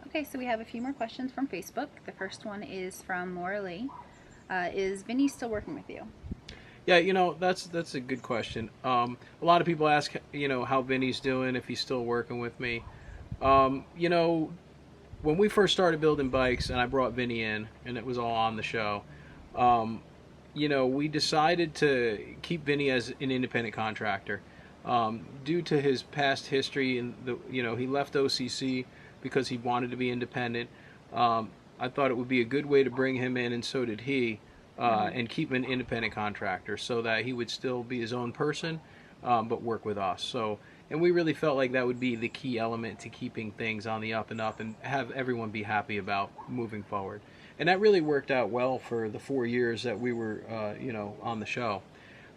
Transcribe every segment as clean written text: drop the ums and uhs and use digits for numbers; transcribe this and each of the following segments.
Okay, so we have a few more questions from Facebook. The first one is from Laura Lee. Is Vinny still working with you? Yeah, that's a good question. A lot of people ask, how Vinny's doing, if he's still working with me. Um, you know, when we first started building bikes, and I brought Vinny in, and it was all on the show. Um, we decided to keep Vinny as an independent contractor. Due to his past history, and he left OCC because he wanted to be independent. Um, I thought it would be a good way to bring him in, and so did he, Mm-hmm. and keep him an independent contractor so that he would still be his own person, but work with us. And we really felt like that would be the key element to keeping things on the up and up and have everyone be happy about moving forward. And that really worked out well for the 4 years that we were, on the show.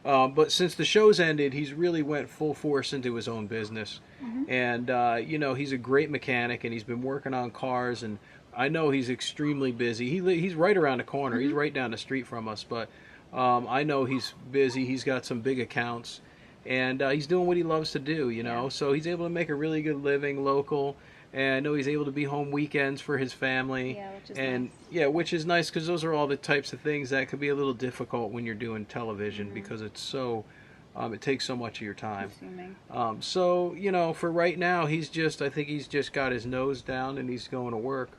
But since the show's ended, he's really went full force into his own business, Mm-hmm. and he's a great mechanic, and he's been working on cars, and I know he's extremely busy. He's right around the corner. He's Mm-hmm. right down the street from us, but I know he's busy. He's got some big accounts, and he's doing what he loves to do. Yeah. So he's able to make a really good living local. And I know he's able to be home weekends for his family, Yeah, which is nice. and yeah, which is nice because those are all the types of things that could be a little difficult when you're doing television Mm-hmm. because it takes so much of your time. Consuming. For right now, I think he's just got his nose down and he's going to work.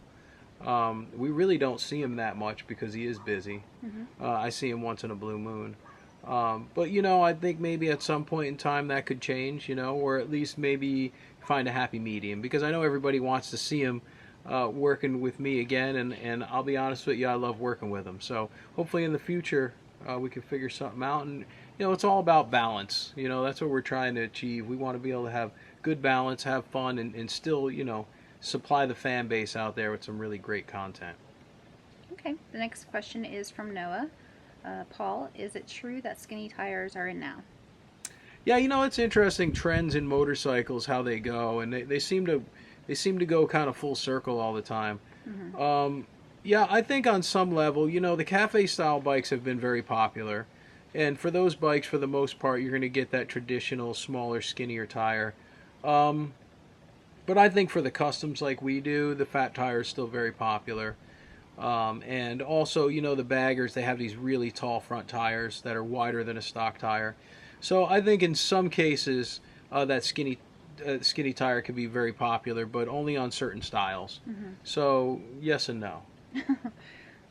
We really don't see him that much because he is busy. Mm-hmm. I see him once in a blue moon. But I think maybe at some point in time that could change, or at least maybe find a happy medium because I know everybody wants to see him working with me again, and I'll be honest with you, I love working with him. So hopefully in the future we can figure something out, and it's all about balance. That's what we're trying to achieve. We want to be able to have good balance, have fun, and still supply the fan base out there with some really great content. Okay, the next question is from Noah. Paul, is it true that skinny tires are in now? Yeah, it's interesting trends in motorcycles how they go, and they seem to go kind of full circle all the time. Mm-hmm. Um, yeah, I think on some level, the cafe style bikes have been very popular, and for those bikes, for the most part, you're going to get that traditional smaller, skinnier tire. Um, but I think for the customs like we do, the fat tire is still very popular. And also, the baggers, they have these really tall front tires that are wider than a stock tire. So I think in some cases that skinny tire can be very popular, but only on certain styles. Mm-hmm. So yes and no.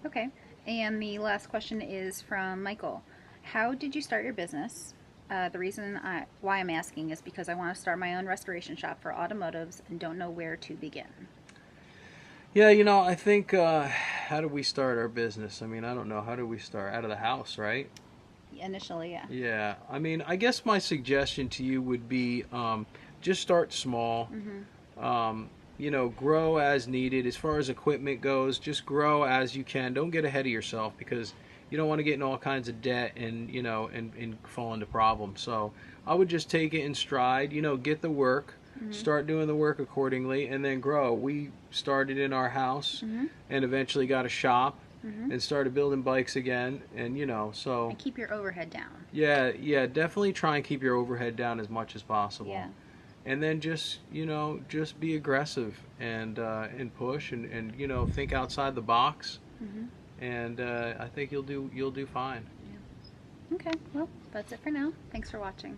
Okay, and the last question is from Michael. How did you start your business? The reason why I'm asking is because I want to start my own restoration shop for automotives and don't know where to begin. Yeah, I think how do we start our business? I mean, I don't know. How do we start? Out of the house, right? Initially, yeah. Yeah. I mean, I guess my suggestion to you would be just start small. Mm-hmm. Grow as needed. As far as equipment goes, just grow as you can. Don't get ahead of yourself because you don't want to get in all kinds of debt and fall into problems. So I would just take it in stride. Get the work, Mm-hmm. start doing the work accordingly, and then grow. We started in our house Mm-hmm. and eventually got a shop Mm-hmm. and started building bikes again. And so And keep your overhead down. yeah, definitely try and keep your overhead down as much as possible Yeah. and then just be aggressive and push and think outside the box, Mm-hmm. and I think you'll do fine. Yeah. Okay, well, that's it for now. Thanks for watching.